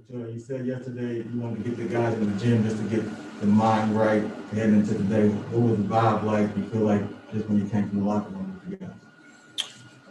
Joe, you said yesterday you wanted to get the guys in the gym just to get the mind right heading into the day. What was the vibe like? You feel like just when you came from the locker room with you guys?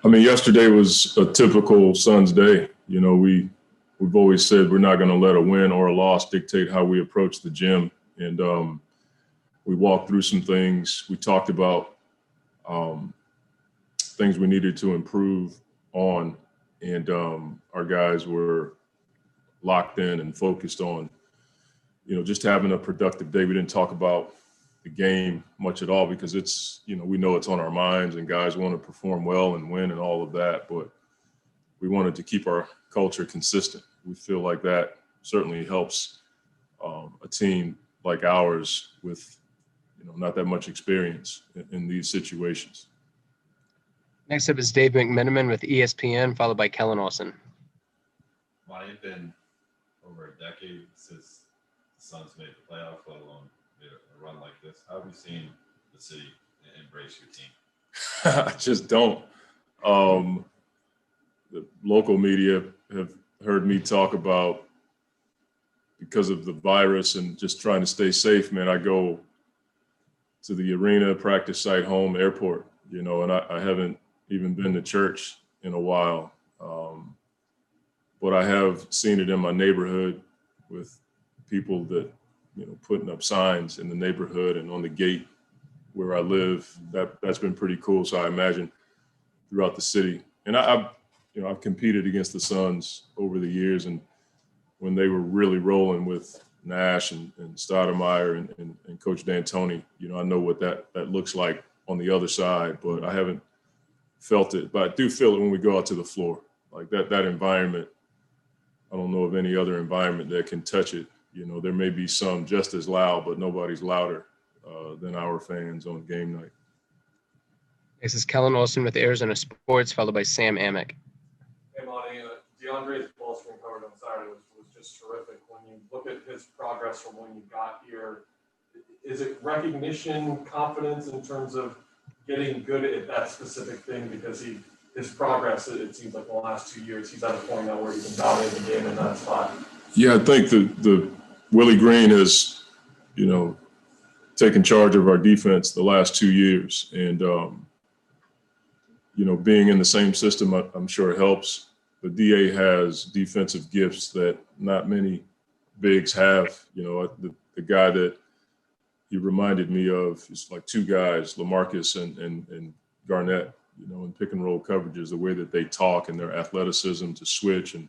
I mean, yesterday was a typical Suns day. You know, we've always said we're not going to let a win or a loss dictate how we approach the gym. And we walked through some things. We talked about things we needed to improve on. And our guys were locked in and focused on, you know, just having a productive day. We didn't talk about the game much at all because it's, you know, we know it's on our minds and guys want to perform well and win and all of that. But we wanted to keep our culture consistent. We feel like that certainly helps a team like ours with, you know, not that much experience in these situations. Next up is Dave McMenamin with ESPN, followed by Kellen Olson. Monty, it's been over a decade since the Suns made the playoffs, let alone a run like this. How have you seen the city embrace your team? I just don't. The local media have heard me talk about, because of the virus and just trying to stay safe, man, I go to the arena, practice site, home, airport, you know, and I haven't even been to church in a while. But I have seen it in my neighborhood with people that, you know, putting up signs in the neighborhood and on the gate where I live. That's been pretty cool. So I imagine throughout the city. And I've competed against the Suns over the years, and when they were really rolling with Nash and Stoudemire and Coach D'Antoni, you know, I know what that looks like on the other side, but I haven't felt it. But I do feel it when we go out to the floor. Like that environment, I don't know of any other environment that can touch it. You know, there may be some just as loud, but nobody's louder than our fans on game night. This is Kellen Olson with Arizona Sports, followed by Sam Amick. Hey, Monty, DeAndre's ball screen coverage on Saturday was just terrific. When you look at his progress from when you got here, is it recognition, confidence in terms of getting good at that specific thing? Because his progress, it seems like in the last 2 years, he's at a point now where he can dominate the game in that spot. Yeah, I think the Willie Green has, you know, taken charge of our defense the last 2 years. And, you know, being in the same system, I'm sure helps. The DA has defensive gifts that not many bigs have. You know, the guy that he reminded me of is like two guys, LaMarcus and Garnett, you know, in pick and roll coverages, the way that they talk and their athleticism to switch and,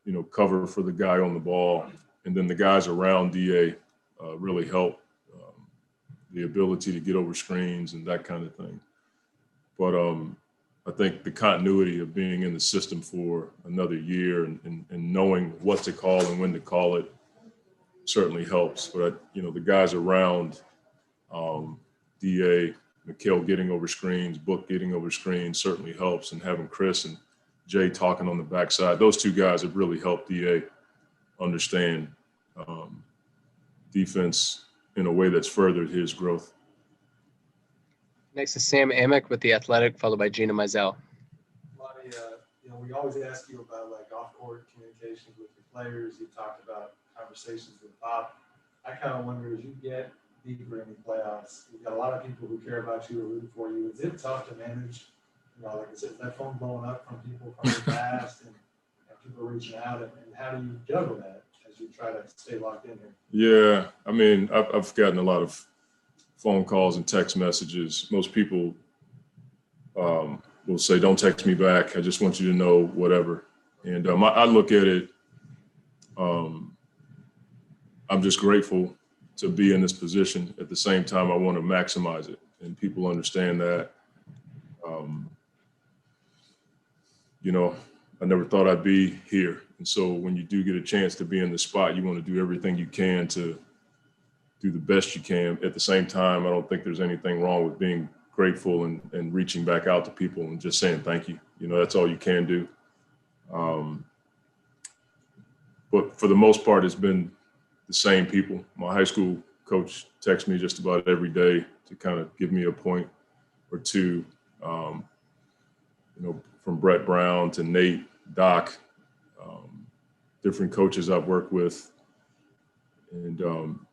you know, cover for the guy on the ball. And then the guys around DA really help the ability to get over screens and that kind of thing. But I think the continuity of being in the system for another year and knowing what to call and when to call it certainly helps. But, you know, the guys around DA, Mikhail getting over screens, Book getting over screens certainly helps. And having Chris and Jay talking on the backside, those two guys have really helped DA understand defense in a way that's furthered his growth. Next is Sam Amick with The Athletic, followed by Gina Mizel. Lonnie, you know, we always ask you about like off-court communications with your players. You talked about conversations with Pop. I kind of wonder, as you get deeper in the playoffs, you've got a lot of people who care about you or rooting for you. Is it tough to manage? You know, like I said, that phone blowing up from people from the past and people reaching out, and how do you juggle that as you try to stay locked in here? Yeah, I mean, I've gotten a lot of phone calls and text messages. Most people will say, don't text me back. I just want you to know whatever. And I look at it, I'm just grateful to be in this position. At the same time, I want to maximize it. And people understand that. You know, I never thought I'd be here. And so when you do get a chance to be in the spot, you want to do everything you can to do the best you can. At the same time, I don't think there's anything wrong with being grateful and reaching back out to people and just saying thank you. You know, that's all you can do. But for the most part, it's been the same people. My high school coach texts me just about every day to kind of give me a point or two. You know, from Brett Brown to Nate, Doc, different coaches I've worked with. And,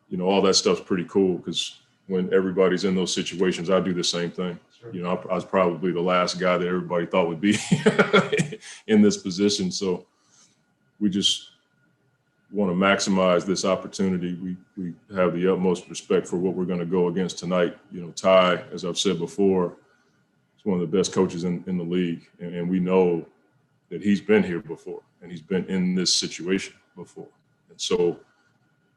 you know, all that stuff's pretty cool because when everybody's in those situations, I do the same thing. Sure. You know, I was probably the last guy that everybody thought would be in this position. So we just want to maximize this opportunity. We have the utmost respect for what we're going to go against tonight. You know, Ty, as I've said before, is one of the best coaches in the league. And we know that he's been here before and he's been in this situation before. And so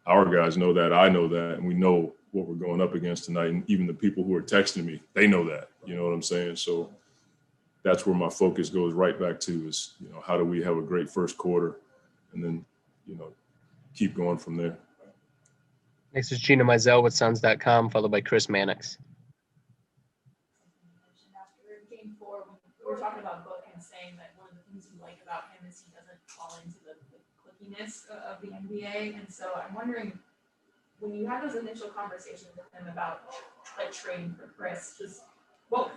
our guys know that, I know that, and we know what we're going up against tonight. And even the people who are texting me, they know that, you know what I'm saying? So that's where my focus goes right back to is, you know, how do we have a great first quarter and then, you know, keep going from there. Next is Gina Mizel with Suns.com, followed by Chris Mannix. After game 4, we were talking about Book and saying that one of the things you like about him is he doesn't fall into the clickiness of the NBA. And so I'm wondering, when you had those initial conversations with him about like trading for Chris, just what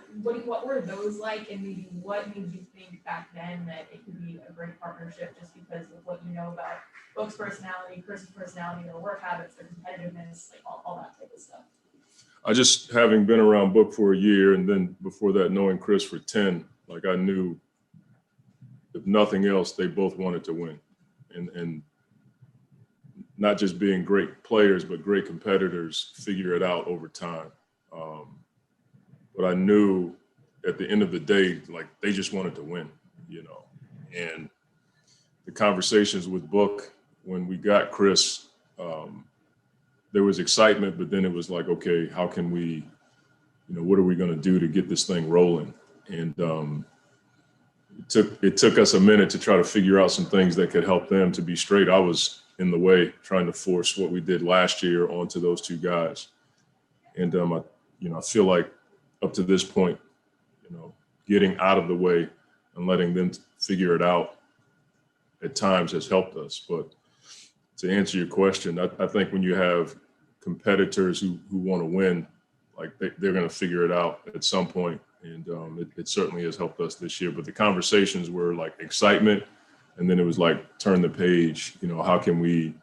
were those like, and maybe what made you think back then that it could be a great partnership just because of what you know about Book's personality, Chris's personality, their work habits, their competitiveness, like all that type of stuff? I just, having been around Book for a year and then before that knowing Chris for 10, like I knew if nothing else, they both wanted to win. And not just being great players, but great competitors, figure it out over time. But I knew at the end of the day, like they just wanted to win, you know. And the conversations with Book, when we got Chris, there was excitement, but then it was like, okay, how can we, you know, what are we going to do to get this thing rolling? And it took us a minute to try to figure out some things that could help them to be straight. I was in the way trying to force what we did last year onto those two guys. And I feel like up to this point, you know, getting out of the way and letting them figure it out at times has helped us. But to answer your question, I think when you have competitors who want to win, like they're going to figure it out at some point. And it certainly has helped us this year. But the conversations were like excitement. And then it was like, turn the page, you know, how can we,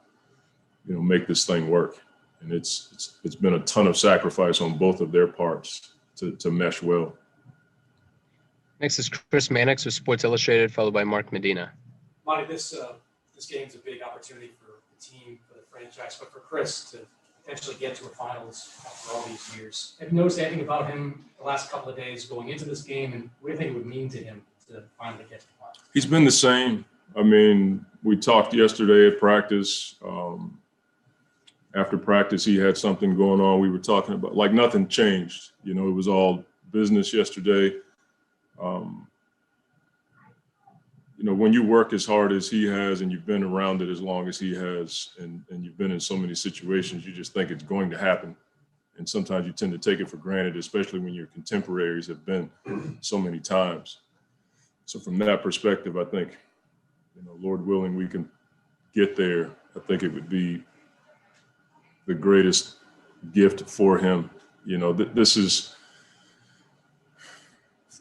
you know, make this thing work? And it's been a ton of sacrifice on both of their parts to mesh well. Next is Chris Mannix with Sports Illustrated, followed by Mark Medina. Monty, this game's a big opportunity for the team, for the franchise, but for Chris to potentially get to a finals after all these years. Have you noticed anything about him the last couple of days going into this game, and what do you think it would mean to him to finally get to the finals? He's been the same. I mean, we talked yesterday at practice. After practice, he had something going on. We were talking about, like, nothing changed. You know, it was all business yesterday. You know, when you work as hard as he has and you've been around it as long as he has and you've been in so many situations, you just think it's going to happen. And sometimes you tend to take it for granted, especially when your contemporaries have been so many times. So from that perspective, I think, you know, Lord willing, we can get there. I think it would be the greatest gift for him. You know, this is,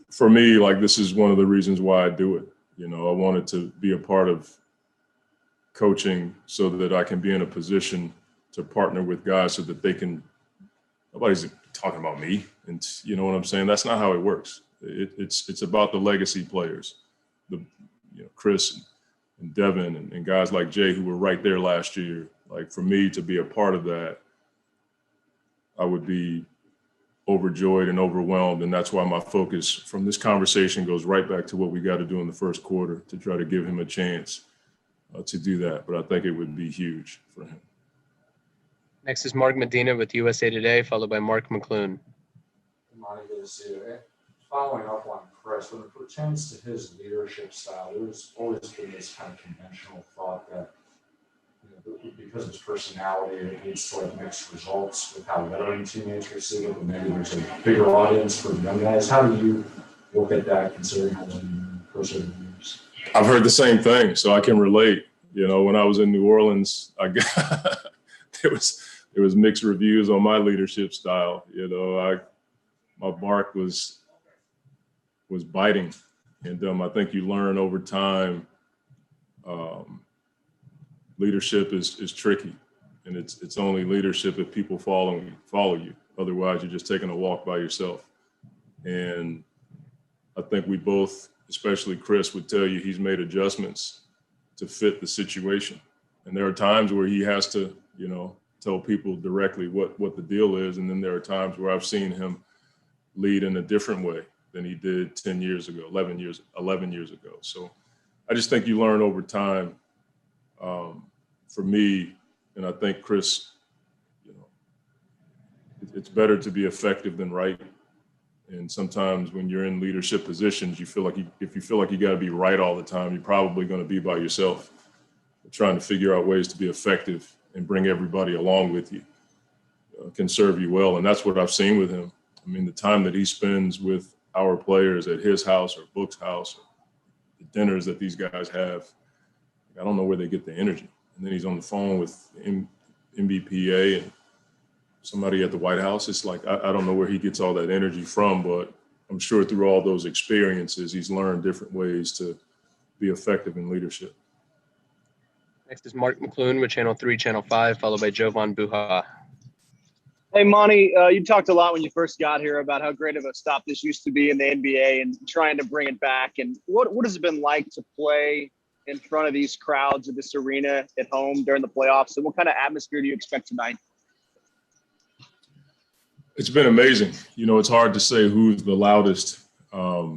for me, like, this is one of the reasons why I do it. You know, I wanted to be a part of coaching so that I can be in a position to partner with guys so that they can, nobody's talking about me. And you know what I'm saying? That's not how it works. It's about the legacy players, Chris and Devin and guys like Jay who were right there last year. Like, for me to be a part of that, I would be overjoyed and overwhelmed. And that's why my focus from this conversation goes right back to what we got to do in the first quarter to try to give him a chance to do that. But I think it would be huge for him. Next is Mark Medina with USA Today, followed by Mark McClune. Monty, good to see you. Following up on Chris, when it pertains to his leadership style, there's always been this kind of conventional thought that, you know, because of his personality, it needs to like mix results with how veteran teammates receive it, and maybe there's a bigger audience for young guys. How do you look at that, considering how well you Chris over the years? I've heard the same thing, so I can relate. You know, when I was in New Orleans, I got there was mixed reviews on my leadership style. You know, my bark was biting, and I think you learn over time leadership is tricky, and it's only leadership if people follow you. Otherwise, you're just taking a walk by yourself. And I think we both, especially Chris, would tell you he's made adjustments to fit the situation. And there are times where he has to, tell people directly what the deal is. And then there are times where I've seen him lead in a different way than he did 10 years ago, 11 years ago. So I just think you learn over time. For me, and I think Chris, it's better to be effective than right. And sometimes when you're in leadership positions, if you feel like you got to be right all the time, you're probably going to be by yourself, trying to figure out ways to be effective and bring everybody along with you can serve you well. And that's what I've seen with him. I mean, the time that he spends with our players at his house or Book's house, or the dinners that these guys have, I don't know where they get the energy. And then he's on the phone with MBPA and somebody at the White House. It's like, I don't know where he gets all that energy from, but I'm sure through all those experiences, he's learned different ways to be effective in leadership. Next is Mark McClune with Channel 3, Channel 5, followed by Jovan Buha. Hey, Monty, you talked a lot when you first got here about how great of a stop this used to be in the NBA and trying to bring it back. And what has it been like to play in front of these crowds at this arena at home during the playoffs? And what kind of atmosphere do you expect tonight? It's been amazing. It's hard to say who's the loudest. I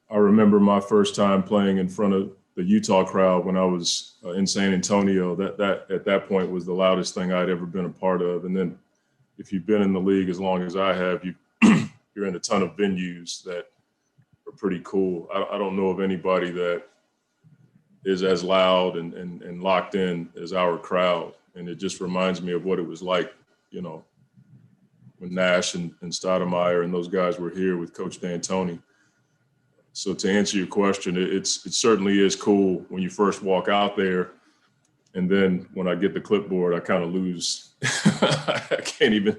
remember my first time playing in front of the Utah crowd when I was in San Antonio. That at that point was the loudest thing I'd ever been a part of. And then if you've been in the league as long as I have, you're in a ton of venues that are pretty cool. I don't know of anybody that is as loud and locked in as our crowd. And it just reminds me of what it was like, when Nash and Stoudemire and those guys were here with Coach D'Antoni. So to answer your question, it certainly is cool when you first walk out there. And then when I get the clipboard, I kind of lose. I can't even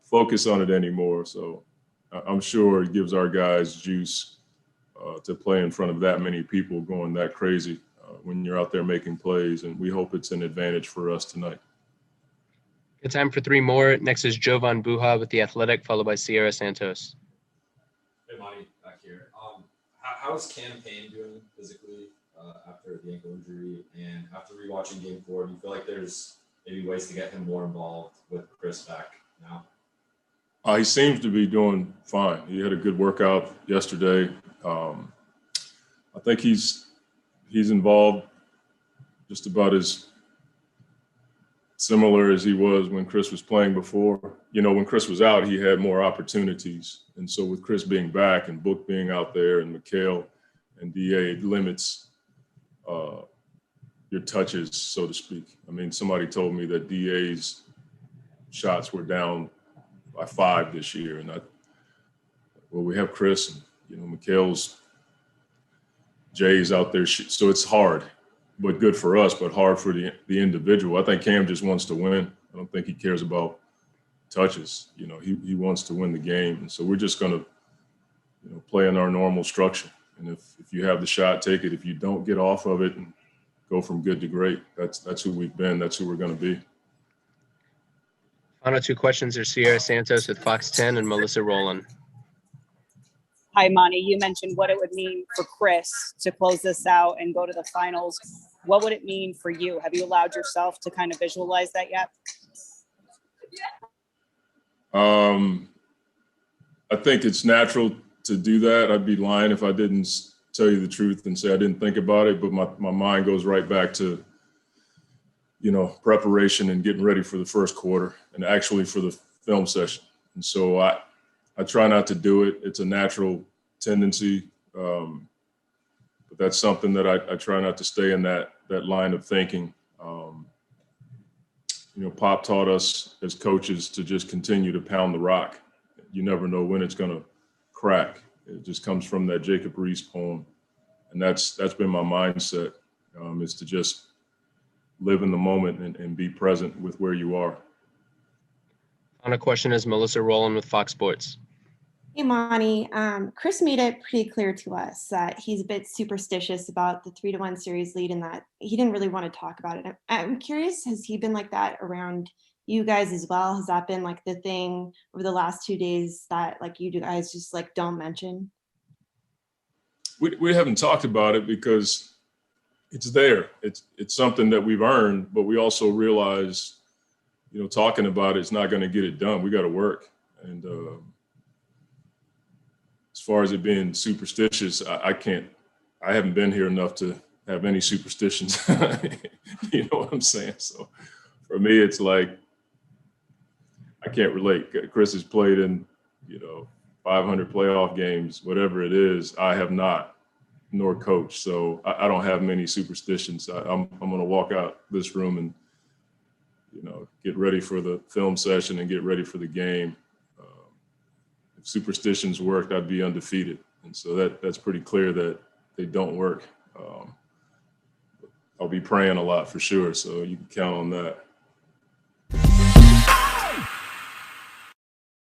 focus on it anymore. So I'm sure it gives our guys juice to play in front of that many people going that crazy when you're out there making plays. And we hope it's an advantage for us tonight. Good time for three more. Next is Jovan Buha with The Athletic, followed by Sierra Santos. Hey, Monty, back here. How's Cam Payne doing physically after the ankle injury? And after rewatching Game 4, do you feel like there's maybe ways to get him more involved with Chris back now? He seems to be doing fine. He had a good workout yesterday. I think he's involved just about as similar as he was when Chris was playing before. When Chris was out, he had more opportunities. And so with Chris being back and Book being out there and McHale and DA, it limits your touches, so to speak. I mean, somebody told me that DA's shots were down by 5 this year. And we have Chris and, McHale's, Jay's out there. So it's hard, but good for us, but hard for the individual. I think Cam just wants to win. I don't think he cares about touches. He wants to win the game. And so we're just going to, play in our normal structure. And if you have the shot, take it. If you don't, get off of it and go from good to great. That's who we've been. That's who we're going to be. Final two questions are Sierra Santos with Fox 10 and Melissa Rowland. Hi, Monty. You mentioned what it would mean for Chris to close this out and go to the finals. What would it mean for you? Have you allowed yourself to kind of visualize that yet? I think it's natural to do that. I'd be lying if I didn't tell you the truth and say I didn't think about it, but my mind goes right back to, preparation and getting ready for the first quarter and actually for the film session. And so I try not to do it. It's a natural tendency, but that's something that I try not to stay in that line of thinking. Pop taught us as coaches to just continue to pound the rock. You never know when it's going to crack. It just comes from that Jacob Riis poem. And that's been my mindset, is to just live in the moment and be present with where you are. Final question is Melissa Rowland with Fox Sports. Hey, Monty. Chris made it pretty clear to us that he's a bit superstitious about the 3-1 series lead and that he didn't really want to talk about it. I'm curious, has he been like that around you guys as well? Has that been like the thing over the last 2 days that like you guys just like don't mention? We haven't talked about it because it's there. It's something that we've earned, but we also realize, you know, talking about it's not going to get it done. We got to work. And as far as it being superstitious, I haven't been here enough to have any superstitions. You know what I'm saying? So for me, it's like, I can't relate. Chris has played in, you know, 500 playoff games, whatever it is. I have not, nor coach. So I don't have many superstitions. I'm going to walk out this room and, you know, get ready for the film session and get ready for the game. If superstitions worked, I'd be undefeated. And so that's pretty clear that they don't work. I'll be praying a lot for sure. So you can count on that.